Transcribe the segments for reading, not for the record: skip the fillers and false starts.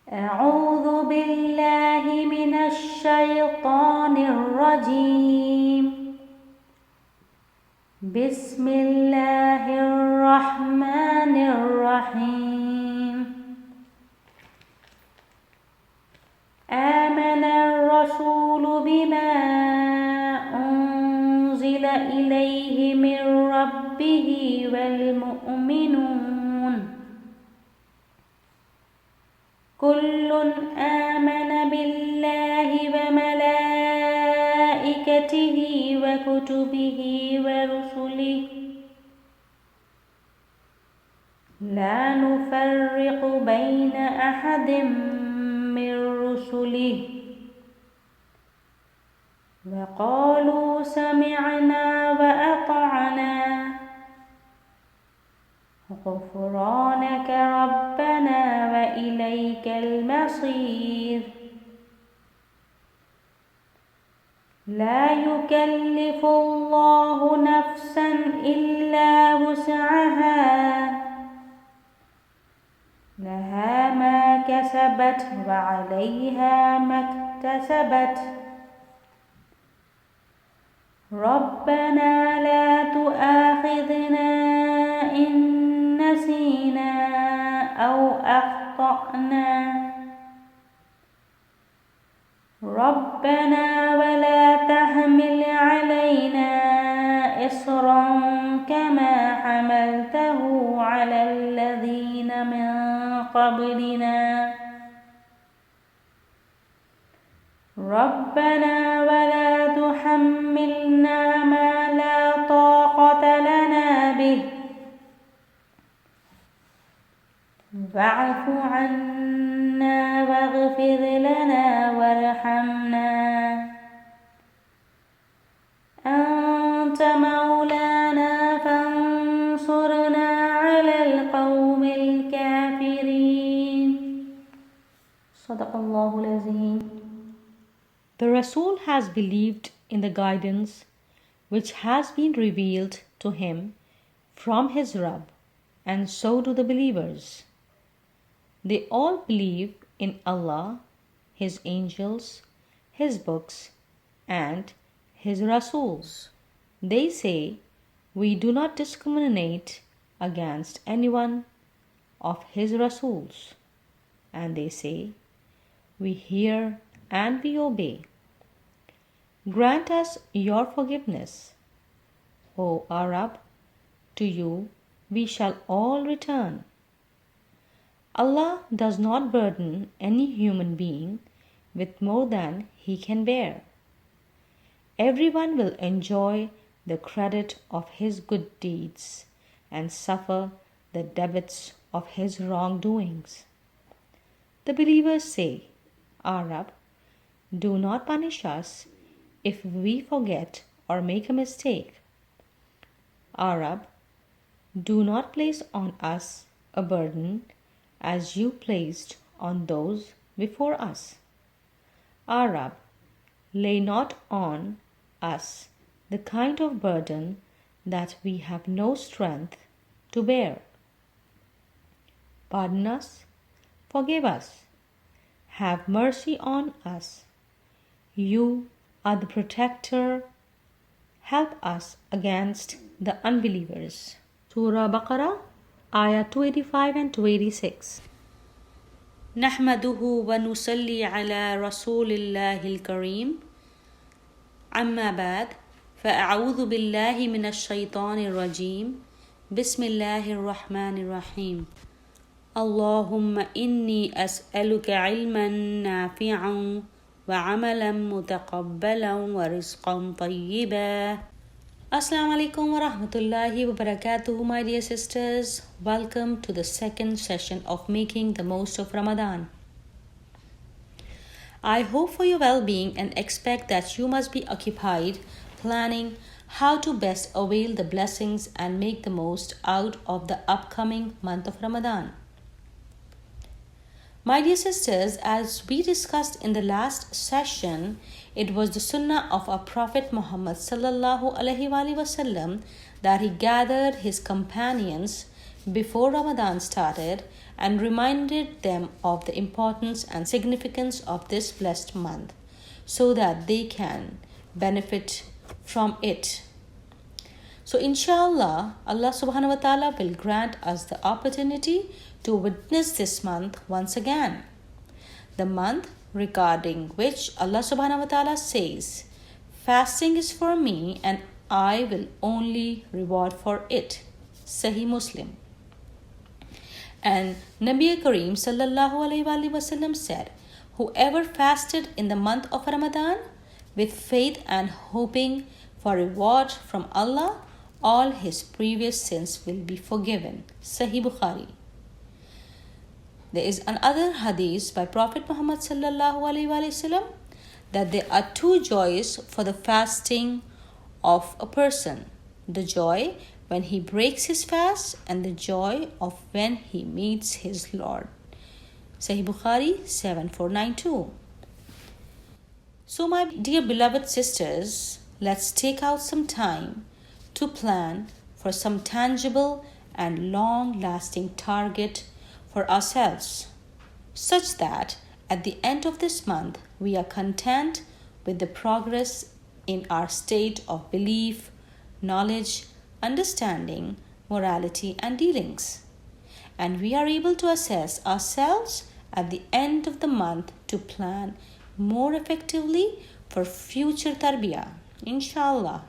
أعوذ بالله من الشيطان الرجيم. بسم الله الرحمن الرحيم. آمن الرسول بما أنزل إليه من ربه والمؤمنون كل آمن بالله وملائكته وكتبه ورسله لا نفرق بين أحد من رسله وقالوا سمعنا وأطعنا غفرانك ربنا وإليك المصير. لا يكلف الله نفسا إلا وسعها لها ما كسبت وعليها ما اكتسبت ربنا لا تؤاخذنا إن نسينا أو أخطأنا ربنا ولا تحمل علينا إصرا كما حملته على الذين من قبلنا ربنا ولا تحملنا ما لا طاقة لنا به واعف عنا واغفر لنا وارحمنا أنت مولانا فانصرنا على القوم الكافرين. صدق الله العظيم. The Rasul has believed in the guidance which has been revealed to him from his Rabb, and so do the believers. They all believe in Allah, His angels, His books, and His Rasuls. They say, we do not discriminate against anyone of His Rasuls. And they say, we hear and we obey. Grant us your forgiveness, O our Rabb, to you we shall all return. Allah does not burden any human being with more than he can bear. Everyone will enjoy the credit of his good deeds and suffer the debits of his wrongdoings. The believers say, Our Rabb, do not punish us if we forget or make a mistake. Our Rabb, do not place on us a burden as you placed on those before us. Our Rabb, lay not on us the kind of burden that we have no strength to bear. Pardon us, forgive us, have mercy on us. You are the protector. Help us against the unbelievers. Surah Baqarah, Ayah 285 and 286. نحمده ونصلي على رسول الله الكريم أما بعد فأعوذ بالله من الشيطان الرجيم بسم الله الرحمن الرحيم اللهم إني أسألك علما نافعا وعملا متقبلا ورزقا طيبا. Assalamu alaikum wa rahmatullahi wa barakatuh, my dear sisters. Welcome to the second session of Making the Most of Ramadan. I hope for your well-being and expect that you must be occupied planning how to best avail the blessings and make the most out of the upcoming month of Ramadan. My dear sisters, as we discussed in the last session, it was the sunnah of our Prophet Muhammad sallallahu alaihi wasallam that he gathered his companions before Ramadan started and reminded them of the importance and significance of this blessed month so that they can benefit from it. So inshallah, Allah subhanahu wa ta'ala will grant us the opportunity to witness this month once again. The month regarding which Allah subhanahu wa ta'ala says, fasting is for me and I will only reward for it. Sahih Muslim. And Nabi Kareem sallallahu alayhi wa sallam said, whoever fasted in the month of Ramadan with faith and hoping for reward from Allah, all his previous sins will be forgiven. Sahih Bukhari. There is another hadith by Prophet Muhammad sallallahu alaihi wasallam that there are two joys for the fasting of a person: the joy when he breaks his fast and the joy of when he meets his Lord. Sahih Bukhari 7492. So my dear beloved sisters, let's take out some time to plan for some tangible and long-lasting target for ourselves, such that at the end of this month we are content with the progress in our state of belief, knowledge, understanding, morality, and dealings. And we are able to assess ourselves at the end of the month to plan more effectively for future tarbiyah, inshallah.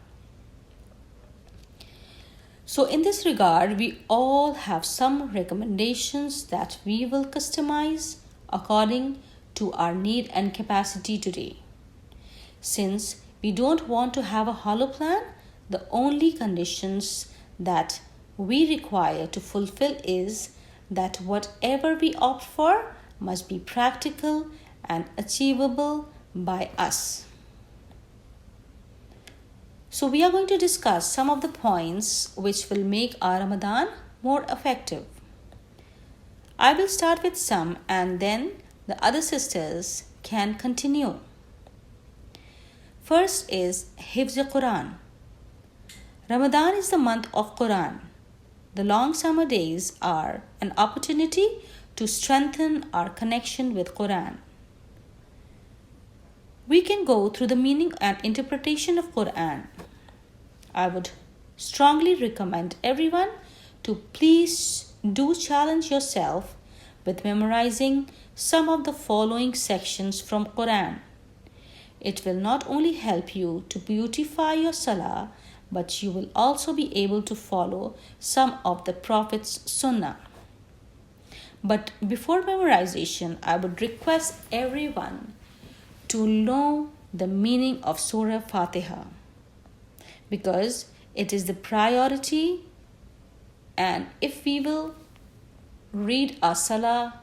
So in this regard, we all have some recommendations that we will customize according to our need and capacity today. Since we don't want to have a hollow plan, the only conditions that we require to fulfill is that whatever we opt for must be practical and achievable by us. So we are going to discuss some of the points which will make our Ramadan more effective. I will start with some and then the other sisters can continue. First is Hifz Quran. Ramadan is the month of Quran. The long summer days are an opportunity to strengthen our connection with Quran. We can go through the meaning and interpretation of Quran. I would strongly recommend everyone to please do challenge yourself with memorizing some of the following sections from Quran. It will not only help you to beautify your salah, but you will also be able to follow some of the Prophet's sunnah. But before memorization, I would request everyone to know the meaning of Surah Fatiha, because it is the priority, and if we will read our salah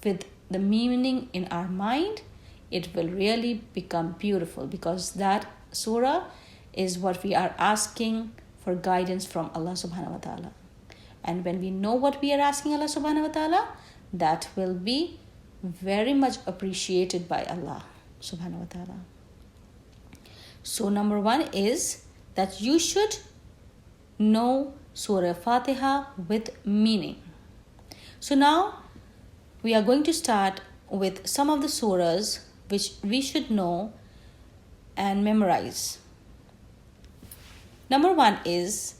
with the meaning in our mind, it will really become beautiful, because that surah is what we are asking for guidance from Allah subhanahu wa ta'ala. And when we know what we are asking Allah subhanahu wa ta'ala, that will be very much appreciated by Allah subhanahu wa ta'ala. So number one is that you should know Surah Fatiha with meaning. So now we are going to start with some of the surahs which we should know and memorize. Number one is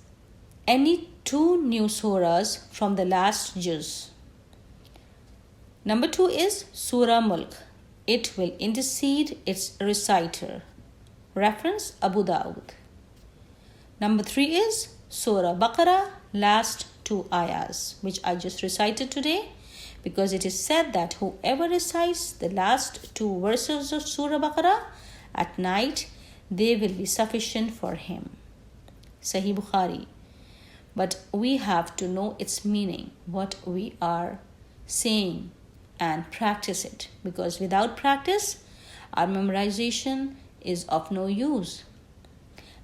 any two new surahs from the last juz. Number two is Surah Mulk. It will intercede its reciter. Reference Abu Dawud. Number three is Surah Baqarah, last two ayahs, which I just recited today, because it is said that whoever recites the last two verses of Surah Baqarah at night, they will be sufficient for him. Sahih Bukhari. But we have to know its meaning, what we are saying, and practice it, because without practice, our memorization is of no use.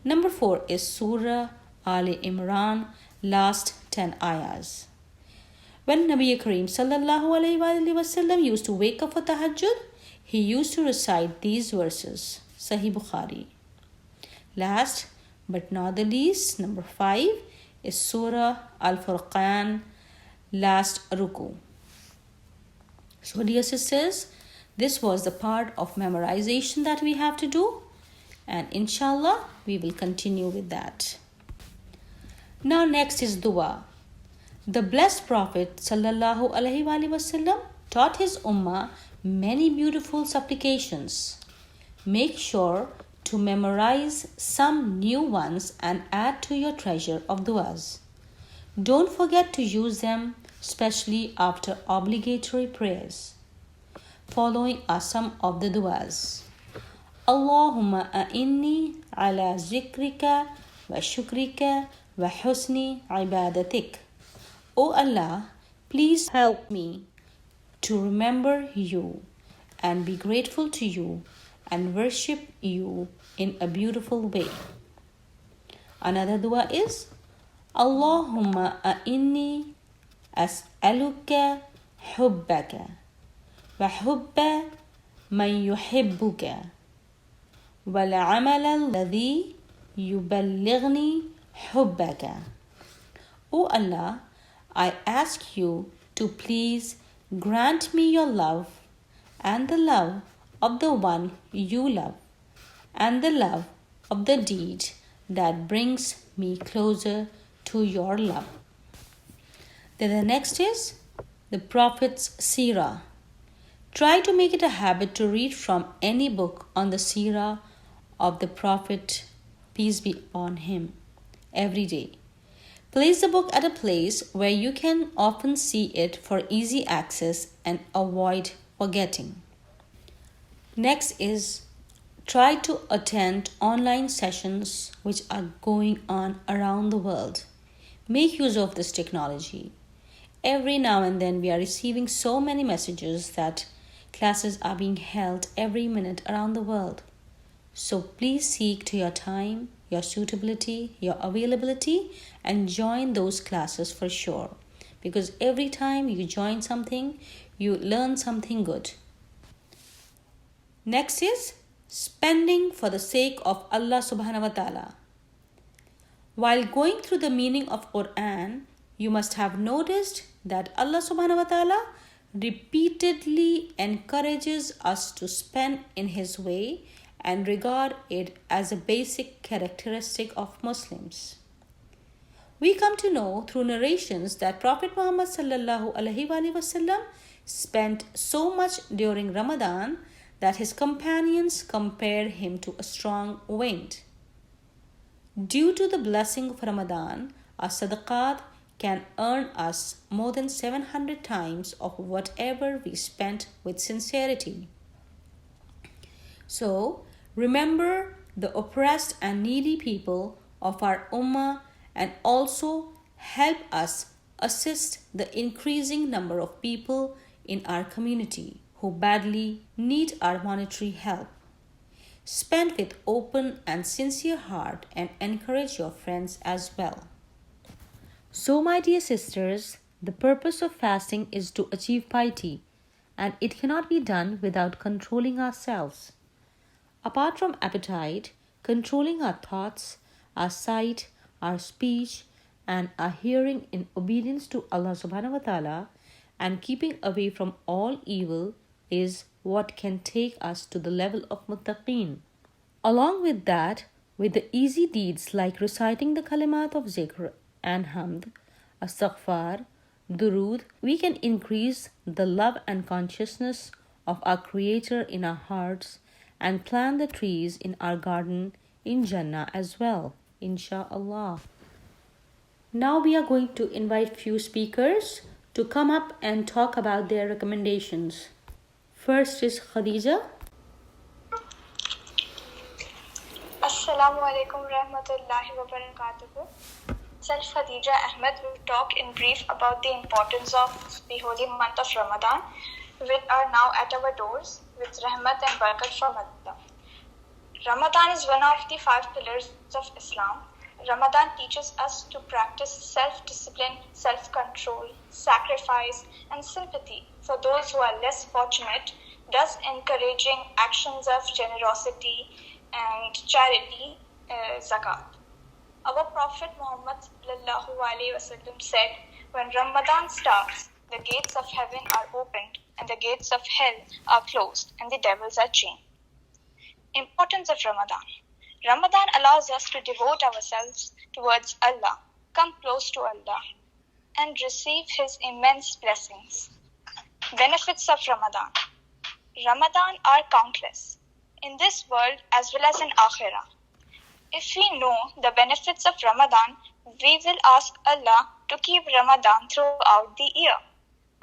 Number four is Surah Ali Imran, last 10 ayahs. When Nabi Kareem sallallahu alayhi wa sallam used to wake up for tahajjud, he used to recite these verses. Sahih Bukhari. Last but not the least, number five is Surah Al-Furqan, last ruku. So dear sisters, this was the part of memorization that we have to do, and inshallah we will continue with that. Now next is dua. The blessed Prophet sallallahu alaihi wasallam taught his ummah many beautiful supplications. Make sure to memorize some new ones and add to your treasure of duas. Don't forget to use them, especially after obligatory prayers. Following are some of the duas. Allahumma a'inni ala zikrika wa shukrika wa husni ibadatik. O Allah, please help me to remember you and be grateful to you and worship you in a beautiful way. Another dua is Allahumma a'inni as'aluka hubbaka wa hubba man yuhibbuka wal amala alladhi yuballighni hubbaka. O Allah, I ask you to please grant me your love and the love of the one you love and the love of the deed that brings me closer to your love. Then the next is the Prophet's Seerah. Try to make it a habit to read from any book on the Seerah of the Prophet, peace be upon him, every day. Place the book at a place where you can often see it for easy access and avoid forgetting. Next is try to attend online sessions which are going on around the world. Make use of this technology. Every now and then we are receiving so many messages that classes are being held every minute around the world. So please seek to your time, your suitability, your availability, and join those classes for sure. Because every time you join something, you learn something good. Next is spending for the sake of Allah subhanahu wa ta'ala. While going through the meaning of Quran, you must have noticed that Allah subhanahu wa ta'ala repeatedly encourages us to spend in His way and regard it as a basic characteristic of Muslims. We come to know through narrations that Prophet Muhammad sallallahu alaihi wasallam spent so much during Ramadan that his companions compared him to a strong wind. Due to the blessing of Ramadan, our sadaqat can earn us more than 700 times of whatever we spent with sincerity. So, remember the oppressed and needy people of our ummah and also help us assist the increasing number of people in our community who badly need our monetary help. Spend with open and sincere heart and encourage your friends as well. So, my dear sisters, the purpose of fasting is to achieve piety, and it cannot be done without controlling ourselves. Apart from appetite, controlling our thoughts, our sight, our speech, and our hearing in obedience to Allah subhanahu wa ta'ala and keeping away from all evil is what can take us to the level of muttaqeen. Along with that, with the easy deeds like reciting the kalimat of zikr and hamd, astaghfar, durood, we can increase the love and consciousness of our Creator in our hearts and plant the trees in our garden in Jannah as well, insha'Allah. Now we are going to invite few speakers to come up and talk about their recommendations. First is Khadija. Assalamu alaikum rahmatullahi wa barakatuhu. Self Khadija Ahmed will talk in brief about the importance of the holy month of Ramadan, which are now at our doors with rahmat and barakat from Allah. Ramadan is one of the 5 pillars of Islam. Ramadan teaches us to practice self-discipline, self-control, sacrifice, and sympathy for those who are less fortunate, thus encouraging actions of generosity and charity, zakat. Our Prophet Muhammad sallallahu alaihi wasallam said, When Ramadan starts, the gates of heaven are opened and the gates of hell are closed and the devils are chained. Importance of Ramadan. Ramadan allows us to devote ourselves towards Allah, come close to Allah, and receive His immense blessings. Benefits of Ramadan. Ramadan are countless, in this world as well as in Akhirah. If we know the benefits of Ramadan, we will ask Allah to keep Ramadan throughout the year.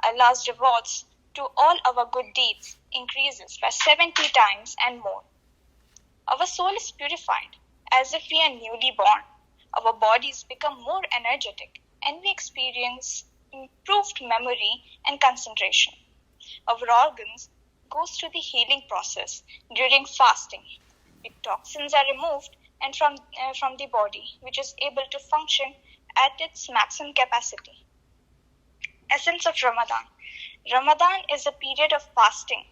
Allah's rewards to all our good deeds increases by 70 times and more. Our soul is purified as if we are newly born. Our bodies become more energetic and we experience improved memory and concentration. Our organs goes through the healing process during fasting. The toxins are removed and from the body, which is able to function at its maximum capacity. Essence of Ramadan. Ramadan is a period of fasting,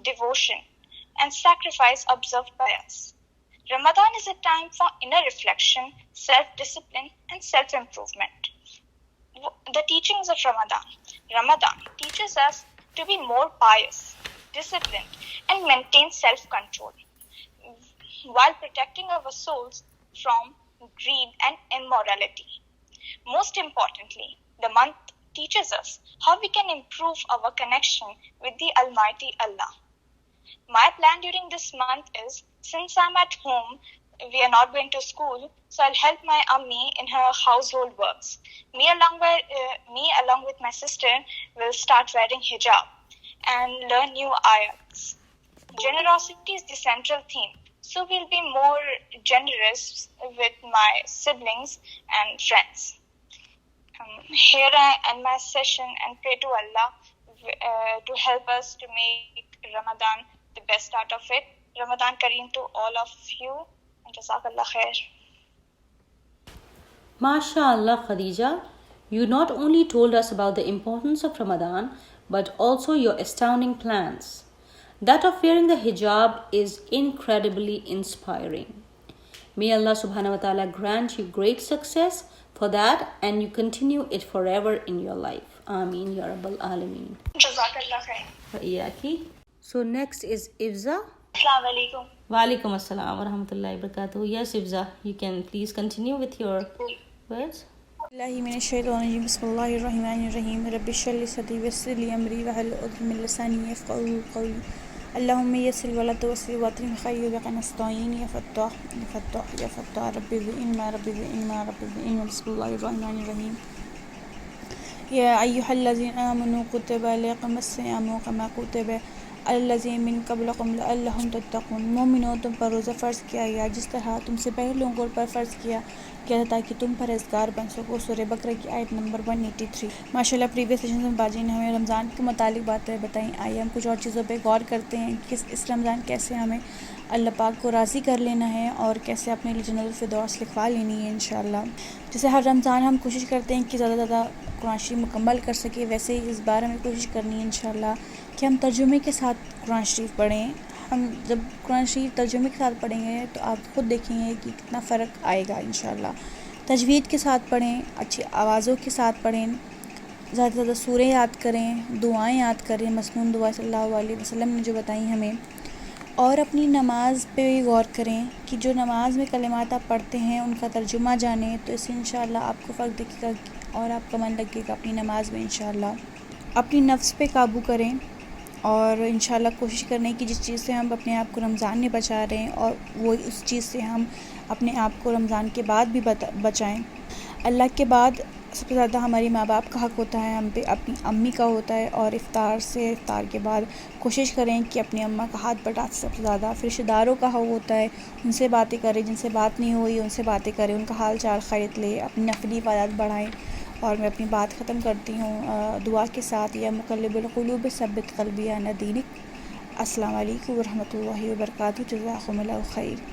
devotion, and sacrifice observed by us. Ramadan is a time for inner reflection, self-discipline, and self-improvement. The teachings of Ramadan. Ramadan teaches us to be more pious, disciplined, and maintain self-control, while protecting our souls from greed and immorality. Most importantly, the month teaches us how we can improve our connection with the Almighty Allah. My plan during this month is, since I'm at home, we are not going to school, so I'll help my Ammi in her household works. Me along with my sister will start wearing hijab and learn new ayats. Generosity is the central theme, so we'll be more generous with my siblings and friends. Here I end my session and pray to Allah to help us to make Ramadan the best out of it. Ramadan Kareem to all of you, and Jazakallah khair. MashaAllah, Khadija, you not only told us about the importance of Ramadan, but also your astounding plans. That of wearing the hijab is incredibly inspiring. May Allah subhanahu wa ta'ala grant you great success for that and you continue it forever in your life. Ameen Ya Rabbal Alameen. Jazakallah khair. Wa iyaki. So next is Ifza. Assalamu alaikum. Wa alaikum assalam wa rahmatullahi wa barakatuh. Yes, Ifza, you can please continue with your words. الله من الشيطان الرجيم بسم الله الرحمن الرحيم رب اشرح لي صدري ويسر لي امري واحلل عقدة من لساني يفقهوا قولي اللهم يسر ولا تعسر واكرم خير بك نستعين يا فتاح يا فتاح يا فتاح ربي بالعلم ربي بالعلم ربي بالعلم بسم الله الرحمن الرحيم يا أيها الذين آمنوا كتب عليكم الصيام كما كتب على الذين من قبلكم لعلكم تتقون مومنوں تم پر روزہ فرض کیا گیا جس طرح تم سے پہلے لوگوں پر فرض کیا تھا تاکہ تم پرہیزگار بن سکو. سورہ بقرہ کی آیت نمبر 183. ماشاءاللہ پریویس سیشن میں باجی نے ہمیں رمضان کے متعلق باتیں بتائیں. آئیے ہم کچھ اور چیزوں پہ غور کرتے ہیں کہ اس رمضان کیسے ہمیں اللہ پاک کو راضی کر لینا ہے اور کیسے اپنے لیے جنت الفردوس لکھوا لینی ہے انشاءاللہ. جیسے ہر رمضان ہم کوشش کرتے ہیں کہ زیادہ سے زیادہ قرآن شریف مکمل کر سکے، ویسے ہی اس بار ہمیں کوشش کرنی ہے انشاءاللہ کہ ہم ترجمے کے ساتھ قرآن شریف پڑھیں. ہم جب قرآن شریف ترجمے کے ساتھ پڑھیں گے تو آپ خود دیکھیں گے کہ کتنا فرق آئے گا انشاءاللہ. تجوید کے ساتھ پڑھیں، اچھی آوازوں کے ساتھ پڑھیں، زیادہ سے زیادہ سورہ یاد کریں، دعائیں یاد کریں، مسنون دعا صلی اللہ علیہ وسلم نے جو بتائی ہمیں. اور اپنی نماز پہ بھی غور کریں کہ جو نماز میں کلمات آپ پڑھتے ہیں ان کا ترجمہ جانیں، تو اس سے انشاءاللہ آپ کو فرق دکھے گا اور آپ کا من لگے گا اپنی نماز میں انشاءاللہ. اپنی نفس پہ قابو کریں اور انشاءاللہ کوشش کریں کہ جس چیز سے ہم اپنے آپ کو رمضان میں بچا رہے ہیں اور وہ اس چیز سے ہم اپنے آپ کو رمضان کے بعد بھی بچائیں. اللہ کے بعد سب سے زیادہ ہماری ماں باپ کا حق ہوتا ہے ہم پہ، اپنی امی کا ہوتا ہے، اور افطار کے بعد کوشش کریں کہ اپنی اماں کا ہاتھ بٹائیں سب سے زیادہ. پھر رشتہ داروں کا حق ہوتا ہے، ان سے باتیں کریں، جن سے بات نہیں ہوئی ان سے باتیں کریں، ان کا حال چال خیریت لیں، اپنی نفلی عبادات بڑھائیں. اور میں اپنی بات ختم کرتی ہوں دعا کے ساتھ، یا مقلب القلوب ثبت قلبی علی دینک. السلام علیکم ورحمۃ اللہ وبرکاتہ. جزاکم اللہ خیر.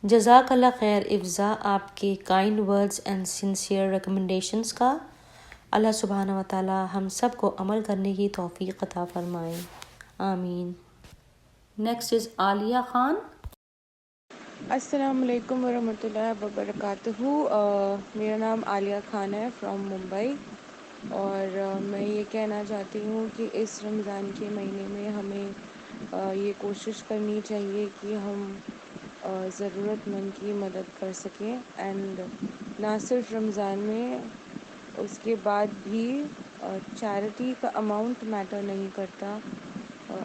جزاک اللہ خیر افضا آپ کے kind words and sincere recommendations کا. اللہ سبحانہ و تعالی ہم سب کو عمل کرنے کی توفیق عطا فرمائے. آمین. نیکسٹ از عالیہ خان. السلام علیکم ورحمۃ اللہ وبرکاتہ. میرا نام عالیہ خان ہے فرام ممبئی. اور میں یہ کہنا چاہتی ہوں کہ اس رمضان کے مہینے میں ہمیں یہ کوشش کرنی چاہیے کہ ہم ضرورت مند کی مدد کر سکیں، اینڈ نہ صرف رمضان میں، اس کے بعد بھی چیریٹی کا اماؤنٹ میٹر نہیں کرتا،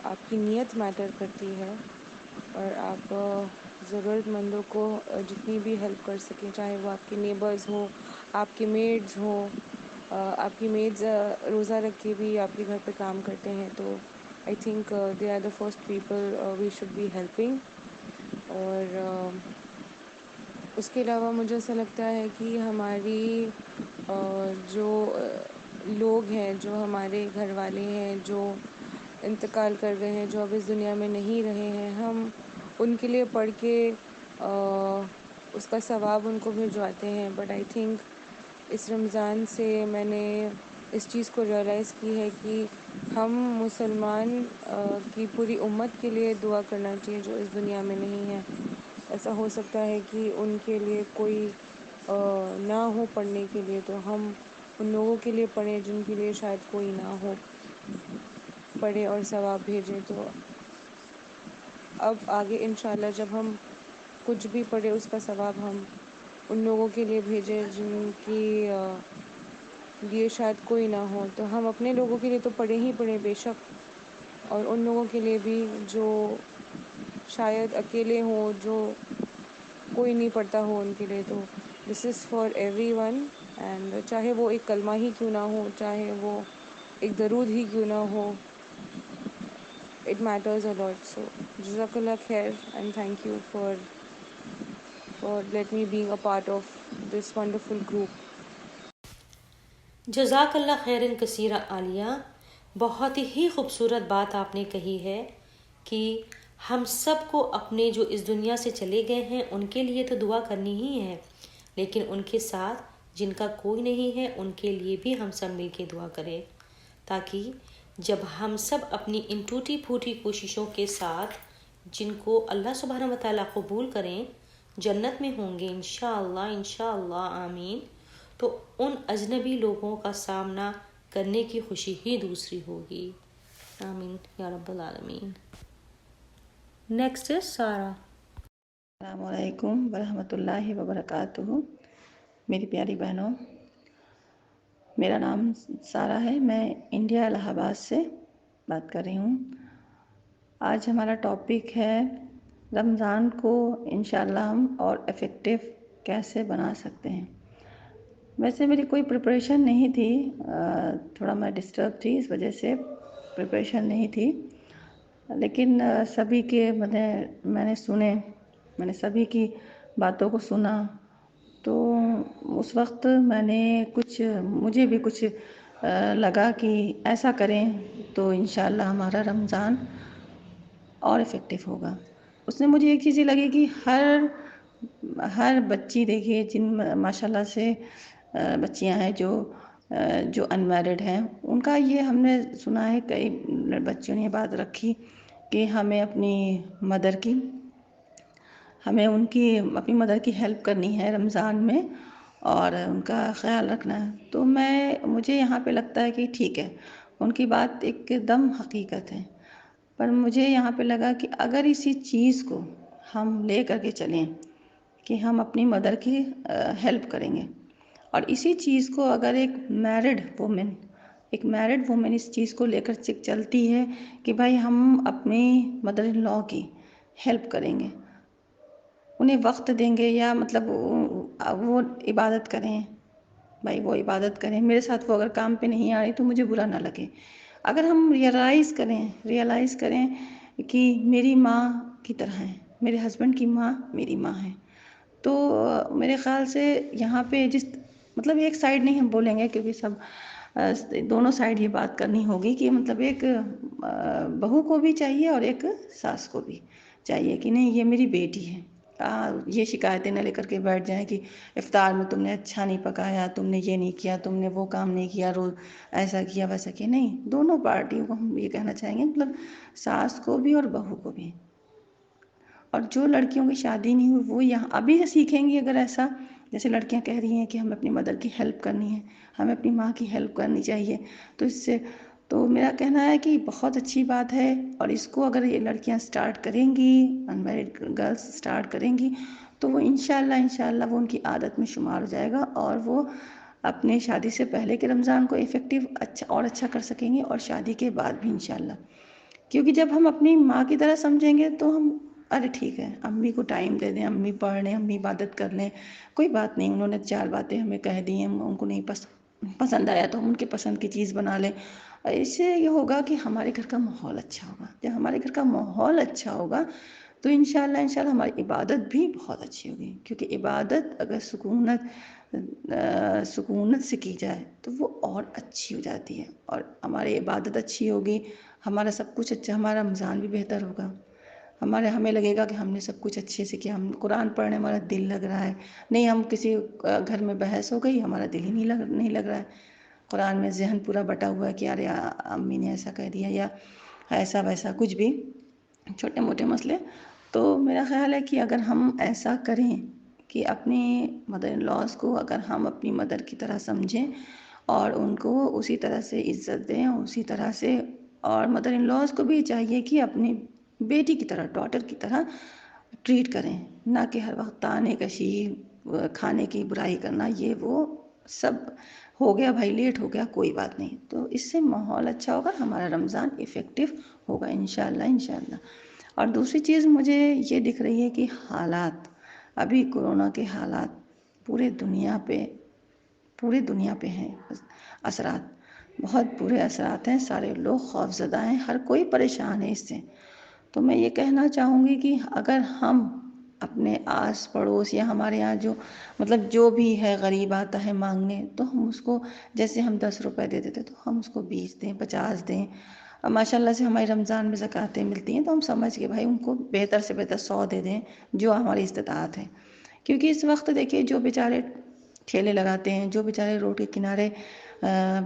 آپ کی نیت میٹر کرتی ہے، اور آپ ضرورت مندوں کو جتنی بھی ہیلپ کر سکیں، چاہے وہ آپ کے نیبرز ہوں، آپ کے میڈز ہوں، آپ کی میڈز روزہ رکھ کے بھی آپ کے گھر پہ کام کرتے ہیں، تو I think they are the first people we should be helping. اور اس کے علاوہ مجھے ایسا لگتا ہے کہ ہماری جو لوگ ہیں، جو ہمارے گھر والے ہیں، جو انتقال کر گئے ہیں، جو اب اس دنیا میں نہیں رہے ہیں، ہم ان کے لیے پڑھ کے اس کا ثواب ان کو بھجواتے ہیں، بٹ آئی تھنک اس رمضان سے میں نے اس چیز کو ریئلائز کی ہے کہ ہم مسلمان کی پوری امت کے لیے دعا کرنا چاہیے جو اس دنیا میں نہیں ہے۔ ایسا ہو سکتا ہے کہ ان کے لیے کوئی نہ ہو پڑھنے کے لیے، تو ہم ان لوگوں کے لیے پڑھیں جن کے لیے شاید کوئی نہ ہو، پڑھے اور ثواب بھیجیں۔ تو اب آگے انشاءاللہ جب ہم کچھ بھی پڑھے اس کا ثواب ہم ان لوگوں کے لیے بھیجیں جن کی لیے شاید کوئی نہ ہو، تو ہم اپنے لوگوں کے لیے تو پڑھیں ہی پڑھیں بے شک، اور ان لوگوں کے لیے بھی جو شاید اکیلے ہوں، جو کوئی نہیں پڑھتا ہو، ان کے لیے تو this is for everyone, and چاہے وہ ایک کلمہ ہی کیوں نہ ہو، چاہے وہ ایک درود ہی کیوں نہ ہو، اٹ میٹرز اے لاٹ۔ سو جزاک اللہ خیر، and thank you for let me being a part of this wonderful group. جزاک اللہ خیرن کثیرہ عالیہ، بہت ہی خوبصورت بات آپ نے کہی ہے کہ ہم سب کو اپنے جو اس دنیا سے چلے گئے ہیں ان کے لیے تو دعا کرنی ہی ہے، لیکن ان کے ساتھ جن کا کوئی نہیں ہے ان کے لیے بھی ہم سب مل کے دعا کریں، تاکہ جب ہم سب اپنی ان ٹوٹی پھوٹی کوششوں کے ساتھ جن کو اللہ سبحانہ و تعالیٰ قبول کریں جنت میں ہوں گے انشاءاللہ انشاءاللہ آمین، تو ان اجنبی لوگوں کا سامنا کرنے کی خوشی ہی دوسری ہوگی، آمین یا رب العالمین۔ نیکسٹ ہے سارہ۔ السلام علیکم ورحمۃ اللہ وبرکاتہ۔ میری پیاری بہنوں، میرا نام سارہ ہے، میں انڈیا الہ آباد سے بات کر رہی ہوں۔ آج ہمارا ٹاپک ہے رمضان کو انشاءاللہ ہم اور افیکٹو کیسے بنا سکتے ہیں۔ ویسے میری کوئی پریپریشن نہیں تھی، تھوڑا میں ڈسٹرب تھی، اس وجہ سے پریپریشن نہیں تھی، لیکن سبھی کے میں نے سبھی کی باتوں کو سنا، تو اس وقت مجھے بھی کچھ لگا کہ ایسا کریں تو انشاءاللہ ہمارا رمضان اور افیکٹو ہوگا۔ اس میں مجھے ایک چیز یہ لگی کہ ہر بچی دیکھیے، جن ماشاءاللہ سے بچیاں ہیں جو انمیرڈ ہیں، ان کا یہ ہم نے سنا ہے، کئی بچیوں نے یہ بات رکھی کہ ہمیں اپنی مدر کی ہیلپ کرنی ہے رمضان میں اور ان کا خیال رکھنا ہے۔ تو مجھے یہاں پہ لگتا ہے کہ ٹھیک ہے، ان کی بات ایک دم حقیقت ہے، پر مجھے یہاں پہ لگا کہ اگر اسی چیز کو ہم لے کر کے چلیں کہ ہم اپنی مدر کی ہیلپ کریں گے، اور اسی چیز کو اگر ایک میرڈ وومن اس چیز کو لے کر چلتی ہے کہ بھائی ہم اپنی مدر ان لاء کی ہیلپ کریں گے، انہیں وقت دیں گے، یا مطلب وہ عبادت کریں، بھائی وہ عبادت کریں، میرے ساتھ وہ اگر کام پہ نہیں آ رہی تو مجھے برا نہ لگے۔ اگر ہم ریئلائز کریں کہ میری ماں کی طرح ہے، میرے ہسبینڈ کی ماں میری ماں ہے، تو میرے خیال سے یہاں پہ مطلب ایک سائیڈ نہیں ہم بولیں گے، کیونکہ دونوں سائیڈ یہ بات کرنی ہوگی کہ مطلب ایک بہو کو بھی چاہیے اور ایک ساس کو بھی چاہیے کہ نہیں یہ میری بیٹی ہے۔ یہ شکایتیں نہ لے کر کے بیٹھ جائیں کہ افطار میں تم نے اچھا نہیں پکایا، تم نے یہ نہیں کیا، تم نے وہ کام نہیں کیا، روز ایسا کیا ویسا کیا، نہیں، دونوں پارٹیوں کو ہم یہ کہنا چاہیں گے، مطلب ساس کو بھی اور بہو کو بھی۔ اور جو لڑکیوں کی شادی نہیں ہوئی وہ یہاں ابھی سے سیکھیں گی اگر ایسا، جیسے لڑکیاں کہہ رہی ہیں کہ ہمیں اپنی مدر کی ہیلپ کرنی ہے، ہمیں اپنی ماں کی ہیلپ کرنی چاہیے، تو اس سے تو میرا کہنا ہے کہ بہت اچھی بات ہے، اور اس کو اگر یہ لڑکیاں سٹارٹ کریں گی، انمیرڈ گرلس سٹارٹ کریں گی، تو وہ انشاءاللہ وہ ان کی عادت میں شمار ہو جائے گا، اور وہ اپنے شادی سے پہلے کے رمضان کو افیکٹو اچھا کر سکیں گے، اور شادی کے بعد بھی انشاءاللہ، کیونکہ جب ہم اپنی ماں کی طرح سمجھیں گے تو ہم ارے ٹھیک ہے امی کو ٹائم دے دیں، امی پڑھ لیں، امی عبادت کر لیں، کوئی بات نہیں، انہوں نے 4 باتیں ہمیں کہہ دی ہیں، ان کو نہیں پسند آیا تو ہم ان کے پسند کی چیز بنا لیں، اس سے یہ ہوگا کہ ہمارے گھر کا ماحول اچھا ہوگا، جب ہمارے گھر کا ماحول اچھا ہوگا تو انشاءاللہ ہماری عبادت بھی بہت اچھی ہوگی، کیونکہ عبادت اگر سکونت سے کی جائے تو وہ اور اچھی ہو جاتی ہے، اور ہماری عبادت اچھی ہوگی، ہمارا سب کچھ اچھا، ہمارا رمضان بھی بہتر ہوگا، ہمیں لگے گا کہ ہم نے سب کچھ اچھے سے کیا، ہم قرآن پڑھنے ہمارا دل لگ رہا ہے، نہیں ہم کسی گھر میں بحث ہو گئی، ہمارا دل ہی نہیں لگ رہا ہے، قرآن میں ذہن پورا بٹا ہوا ہے کہ ارے امی نے ایسا کہہ دیا یا ایسا ویسا کچھ بھی چھوٹے موٹے مسئلے، تو میرا خیال ہے کہ اگر ہم ایسا کریں کہ اپنی مدر ان لاز کو اگر ہم اپنی مدر کی طرح سمجھیں اور ان کو اسی طرح سے عزت دیں، اسی طرح سے، اور مدر ان لاز کو بھی چاہیے کہ اپنی بیٹی کی طرح، ڈاٹر کی طرح ٹریٹ کریں، نہ کہ ہر وقت طعنے کشی، کھانے کی برائی کرنا، یہ وہ سب ہو گیا بھائی، لیٹ ہو گیا، کوئی بات نہیں، تو اس سے ماحول اچھا ہوگا، ہمارا رمضان افیکٹو ہوگا انشاءاللہ۔ اور دوسری چیز مجھے یہ دکھ رہی ہے کہ حالات، ابھی کورونا کے حالات پورے دنیا پہ ہیں، اثرات بہت برے اثرات ہیں، سارے لوگ خوف زدہ ہیں، ہر کوئی پریشان ہے اس سے، تو میں یہ کہنا چاہوں گی کہ اگر ہم اپنے آس پڑوس یا ہمارے یہاں جو بھی ہے غریب آتا ہے مانگنے، تو ہم اس کو جیسے ہم 10 روپے دے دیتے تو ہم اس کو 20 دیں، 50 دیں، ماشاءاللہ سے ہماری رمضان میں زکوٰتیں ملتی ہیں تو ہم سمجھ کے بھائی ان کو بہتر سے بہتر 100 دے دیں جو ہماری استطاعت ہے، کیونکہ اس وقت دیکھیے جو بیچارے ٹھیلے لگاتے ہیں، جو بیچارے روڈ کے کنارے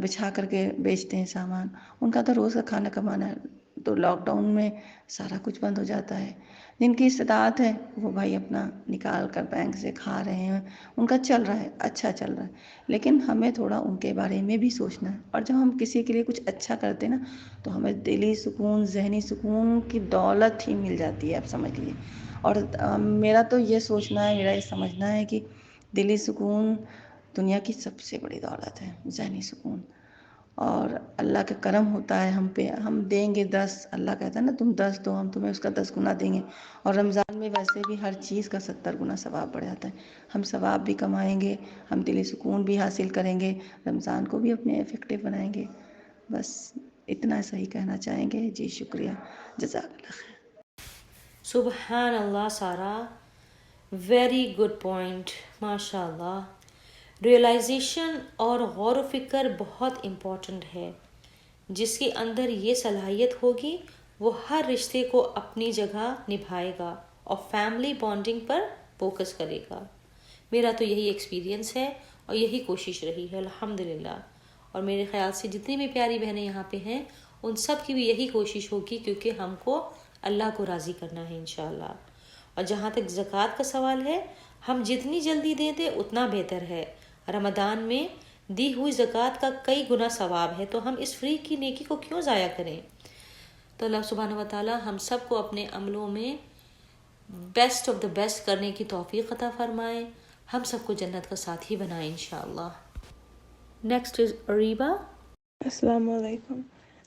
بچھا کر کے بیچتے ہیں سامان، ان کا تو روز کا کھانا کمانا ہے، تو لاک ڈاؤن میں سارا کچھ بند ہو جاتا ہے، جن کی استطاعت ہے وہ بھائی اپنا نکال کر بینک سے کھا رہے ہیں، ان کا چل رہا ہے، اچھا چل رہا ہے، لیکن ہمیں تھوڑا ان کے بارے میں بھی سوچنا ہے، اور جب ہم کسی کے لیے کچھ اچھا کرتے نا تو ہمیں دلی سکون، ذہنی سکون کی دولت ہی مل جاتی ہے، آپ سمجھ لیجیے، اور میرا تو یہ سوچنا ہے، میرا یہ سمجھنا ہے کہ دلی سکون دنیا کی سب سے بڑی دولت ہے، ذہنی سکون، اور اللہ کا کرم ہوتا ہے ہم پہ، ہم دیں گے 10، اللہ کہتا ہے نا تم 10 دو، ہم تمہیں اس کا 10 گنا دیں گے، اور رمضان میں ویسے بھی ہر چیز کا 70 گنا ثواب بڑھ جاتا ہے، ہم ثواب بھی کمائیں گے، ہم دلی سکون بھی حاصل کریں گے، رمضان کو بھی اپنے افیکٹو بنائیں گے، بس اتنا صحیح کہنا چاہیں گے، جی شکریہ، جزاک اللہ خیر۔ سبحان اللہ سارا، ویری گڈ پوائنٹ، ماشاء اللہ، ریئلائزیشن اور غور و فکر بہت امپورٹنٹ ہے، جس کے اندر یہ صلاحیت ہوگی وہ ہر رشتے کو اپنی جگہ نبھائے گا اور فیملی بانڈنگ پر فوکس کرے گا۔ میرا تو یہی ایکسپیرینس ہے اور یہی کوشش رہی ہے الحمدللہ، اور میرے خیال سے جتنی بھی پیاری بہنیں یہاں پہ ہیں ان سب کی بھی یہی کوشش ہوگی، کیونکہ ہم کو اللہ کو راضی کرنا ہے انشاءاللہ۔ اور جہاں تک زکوٰۃ کا سوال ہے، ہم جتنی جلدی دے دیں اتنا بہتر ہے، رمضان میں دی ہوئی زکوٰۃ کا کئی گنا ثواب ہے، تو ہم اس فری کی نیکی کو کیوں ضائع کریں؟ تو اللہ سبحانہ و تعالی ہم سب کو اپنے عملوں میں بیسٹ آف دا بیسٹ کرنے کی توفیق عطا فرمائے، ہم سب کو جنت کا ساتھی بنائے انشاءاللہ۔ Next is Areeba. Assalamu alaikum.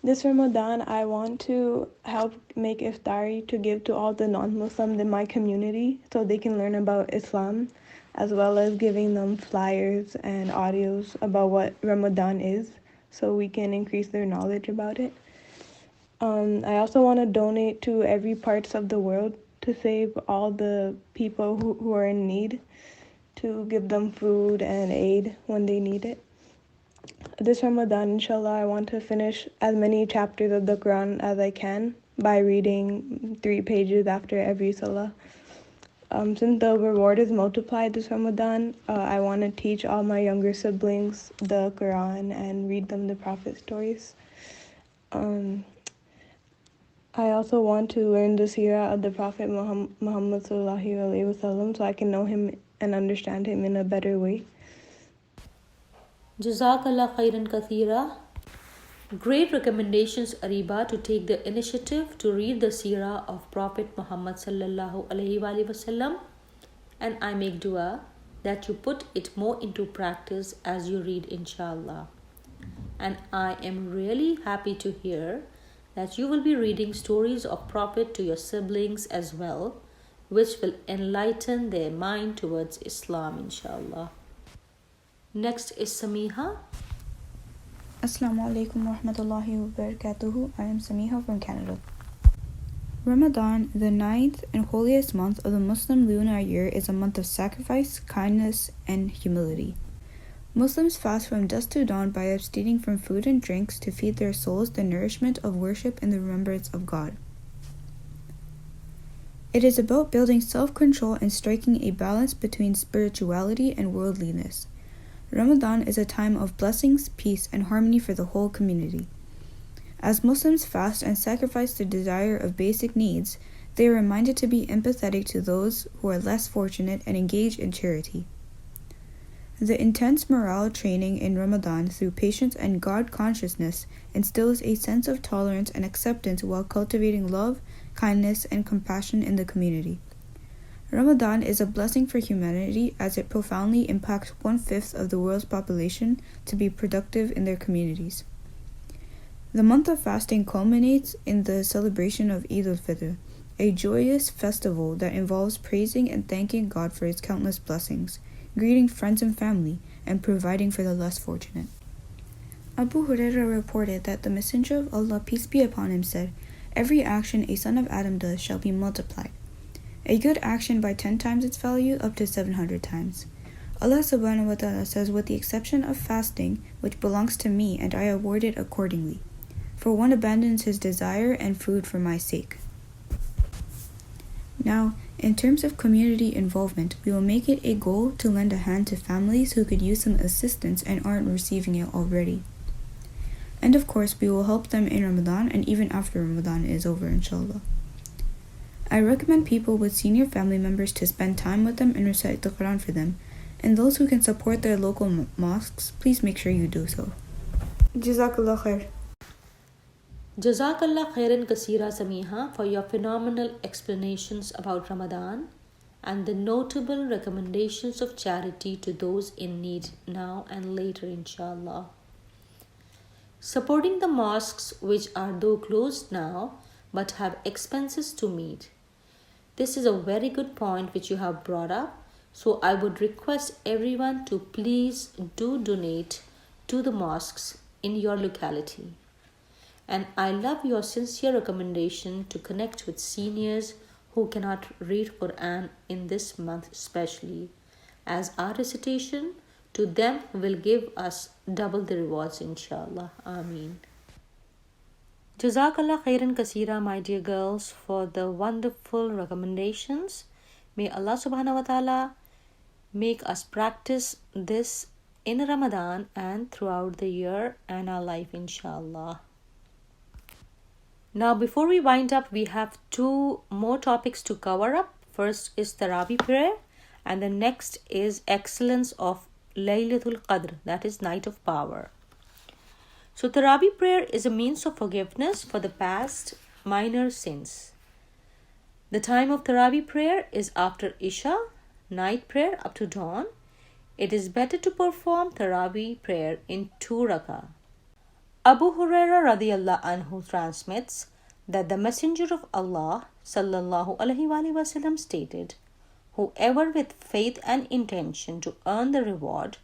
This Ramadan, I want to help make iftari to give to all the non-Muslims in my community so they can learn about Islam, as well as giving them flyers and audios about what Ramadan is so we can increase their knowledge about it. I also want to donate to every parts of the world to save all the people who are in need, to give them food and aid when they need it. This Ramadan, inshallah, I want to finish as many chapters of the Quran as I can by reading 3 pages after every salah. Since the reward is multiplied this Ramadan, I want to teach all my younger siblings the Quran and read them the Prophet stories. I also want to learn the seerah of the Prophet Muhammad sallallahu alaihi wasallam so I can know him and understand him in a better way. Jazakallah khairan kathira. Great recommendations, Ariba, to take the initiative to read the seerah of Prophet Muhammad sallallahu alaihi wasallam, and I make dua that you put it more into practice as you read, inshallah. And I am really happy to hear that you will be reading stories of Prophet to your siblings as well, which will enlighten their mind towards Islam, inshallah. Next is Samiha. Assalamu alaikum wa rahmatullahi wa barakatuhu. I am Samiha from Canada. Ramadan, the 9th and holiest month of the Muslim lunar year, is a month of sacrifice, kindness, and humility. Muslims fast from dusk to dawn by abstaining from food and drinks to feed their souls the nourishment of worship and the remembrance of God. It is about building self-control and striking a balance between spirituality and worldliness. Ramadan is a time of blessings, peace, and harmony for the whole community. As Muslims fast and sacrifice the desire of basic needs, they are reminded to be empathetic to those who are less fortunate and engage in charity. The intense morale training in Ramadan through patience and God consciousness instills a sense of tolerance and acceptance while cultivating love, kindness, and compassion in the community. Ramadan is a blessing for humanity as it profoundly impacts 1/5 of the world's population to be productive in their communities. The month of fasting culminates in the celebration of Eid al-Fitr, a joyous festival that involves praising and thanking God for his countless blessings, greeting friends and family, and providing for the less fortunate. Abu Hurairah reported that the Messenger of Allah, peace be upon him, said, "Every action a son of Adam does shall be multiplied. A good action by 10 times its value up to 700 times. Allah subhanahu wa ta'ala says, with the exception of fasting, which belongs to me, and I award it accordingly. For one abandons his desire and food for my sake." Now, in terms of community involvement, we will make it a goal to lend a hand to families who could use some assistance and aren't receiving it already. And of course, we will help them in Ramadan and even after Ramadan is over, inshallah. I recommend people with senior family members to spend time with them and recite the Quran for them, and those who can support their local mosques, please make sure you do so. Jazakallah khair. Jazakallah khairan kasira, Samiha, for your phenomenal explanations about Ramadan and the notable recommendations of charity to those in need now and later, inshallah. Supporting the mosques, which are though closed now but have expenses to meet. This is a very good point which you have brought up, so I would request everyone to please do donate to the mosques in your locality. And I love your sincere recommendation to connect with seniors who cannot read Quran in this month especially, as our recitation to them will give us double the rewards, inshallah. Ameen. Jazakallah khairan kasira, my dear girls, for the wonderful recommendations. May Allah subhanahu wa ta'ala make us practice this in Ramadan and throughout the year and our life, inshallah. Now, before we wind up, we have 2 more topics to cover up. First is Taraweeh prayer, and the next is excellence of Laylatul Qadr, that is Night of Power. So, Taraweeh prayer is a means of forgiveness for the past minor sins. The time of Taraweeh prayer is after Isha, night prayer up to dawn. It is better to perform Taraweeh prayer in 2 rakah. Abu Hurairah radiyallahu anhu transmits that the Messenger of Allah sallallahu alaihi wasallam stated, "Whoever with faith and intention to earn the reward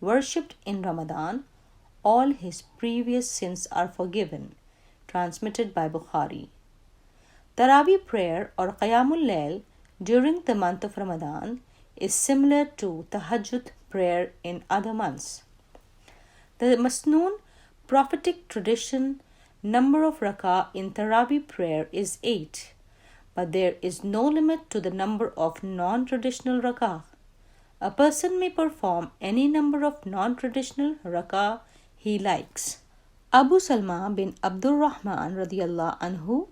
worshipped in Ramadan, all his previous sins are forgiven." Transmitted by Bukhari. Taraweeh prayer or Qiyamul Layl during the month of Ramadan is similar to Tahajjud prayer in other months. The Masnoon prophetic tradition number of rakah in Taraweeh prayer is 8, but there is no limit to the number of non-traditional rakah. A person may perform any number of non-traditional rakah he likes. Abu Salma bin Abdul Rahman radiyallahu anhu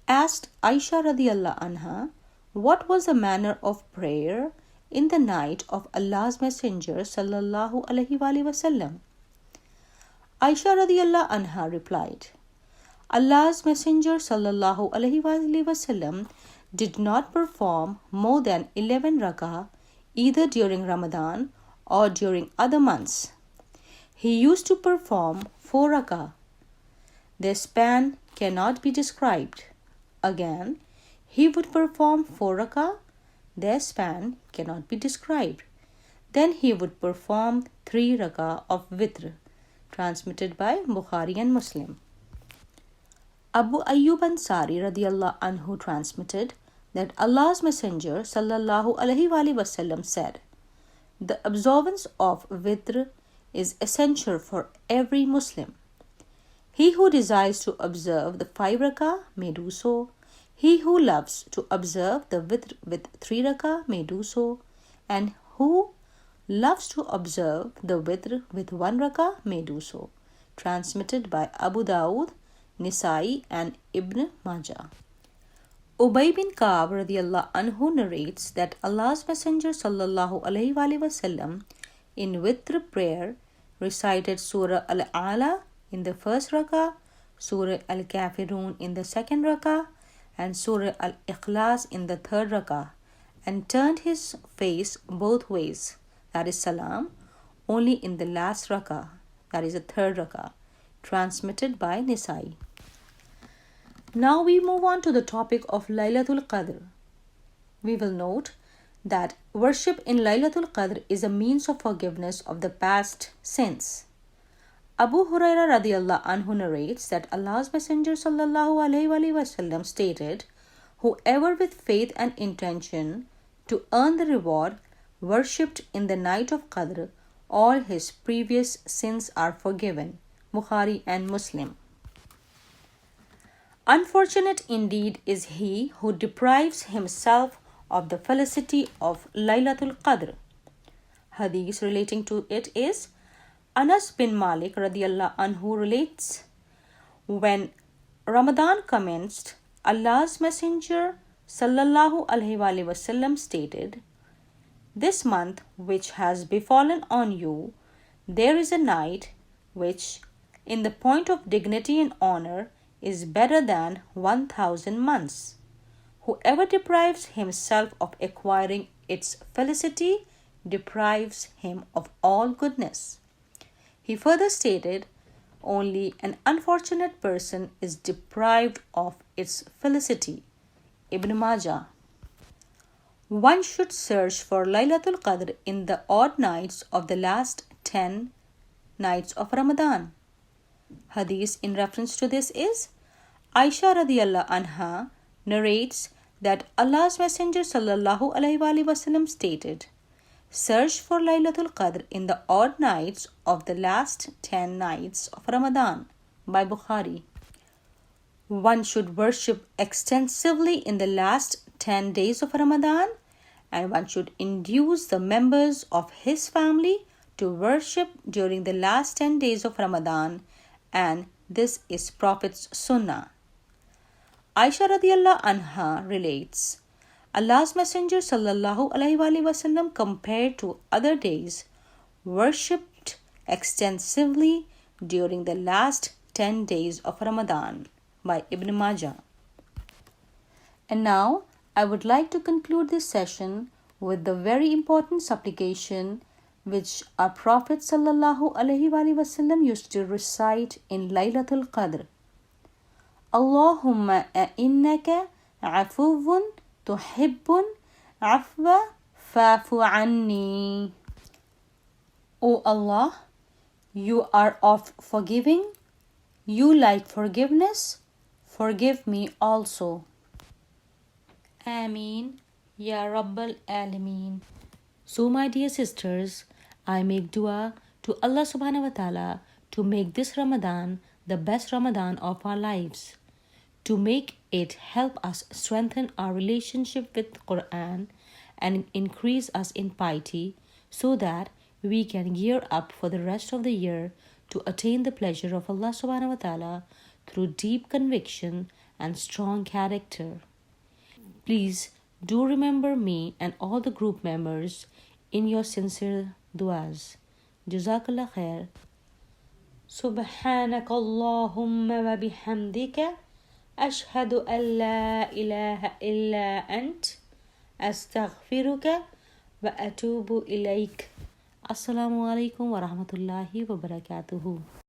asked Aisha radiyallahu anha what was the manner of prayer in the night of Allah's Messenger sallallahu alaihi wasallam? Aisha radiyallahu anha replied, Allah's Messenger sallallahu alaihi wasallam did not perform more than 11 rakah either during Ramadan or during other months. He used to perform 4 rakah. Their span cannot be described. Again, he would perform 4 rakah. Their span cannot be described. Then he would perform 3 rakah of witr, transmitted by Bukhari and Muslim. Abu Ayyub Ansari radiyallahu anhu transmitted that Allah's Messenger sallallahu alaihi wasallam said, the observance of witr is essential for every Muslim. He who desires to observe the 5 rakah may do so. He who loves to observe the witr with 3 rakah may do so. And who loves to observe the witr with 1 rakah may do so. Transmitted by Abu Dawud, Nisai and Ibn Majah. Ubay bin Ka'b radiyallahu anhu narrates that Allah's Messenger sallallahu alaihi wasallam in witr prayer recited Surah Al-A'la in the first rakah, Surah Al-Kafirun in the second rakah, and Surah Al-Ikhlas in the third rakah, and turned his face both ways, that is salam, only in the last rakah, that is the third rakah, transmitted by Nisai. Now we move on to the topic of Laylatul Qadr. We will note that worship in Laylatul Qadr is a means of forgiveness of the past sins. Abu Huraira radiyallahu anhu narrates that Allah's Messenger sallallahu alaihi wasallam stated, whoever with faith and intention to earn the reward worshipped in the night of Qadr, all his previous sins are forgiven. Bukhari and Muslim. Unfortunate indeed is he who deprives himself of the felicity of Laylatul Qadr. Hadith relating to it is Anas bin Malik radiyallahu anhu relates, when Ramadan commenced, Allah's Messenger sallallahu alaihi wasallam stated, this month which has befallen on you, there is a night which, in the point of dignity and honor, is better than 1,000 months. Whoever deprives himself of acquiring its felicity deprives him of all goodness. He further stated, only an unfortunate person is deprived of its felicity. Ibn Majah. One should search for Laylatul Qadr in the odd nights of the last 10 nights of Ramadan. Hadith in reference to this is Aisha radiyallahu anha narrates that Allah's Messenger sallallahu alaihi wasallam stated, search for Laylatul Qadr in the odd nights of the last 10 nights of Ramadan by Bukhari. One should worship extensively in the last 10 days of Ramadan, and one should induce the members of his family to worship during the last 10 days of Ramadan, and this is Prophet's Sunnah. Aisha radiyallahu anha relates, Allah's Messenger sallallahu alaihi wasallam compared to other days worshipped extensively during the last 10 days of Ramadan by Ibn Majah. And now I would like to conclude this session with the very important supplication which our Prophet sallallahu alaihi wasallam used to recite in Laylatul Qadr. Allahumma innaka afuwun tuhibbun afwa fa'fu anni. O Allah, you are of forgiving, you like forgiveness, forgive me also. Ameen, Ya Rabbal Alameen. So my dear sisters, I make dua to Allah subhanahu wa ta'ala to make this Ramadan the best Ramadan of our lives, to make it help us strengthen our relationship with Quran and increase us in piety, so that we can gear up for the rest of the year to attain the pleasure of Allah subhanahu wa ta'ala through deep conviction and strong character. Please Do remember me and all the group members in your sincere du'as. Jazakallah khair. Subhanak Allahumma wa bihamdika ashhadu an la ilaha illa ant astaghfiruka wa atubu ilaik. Assalamu alaikum wa rahmatullahi wa barakatuhu.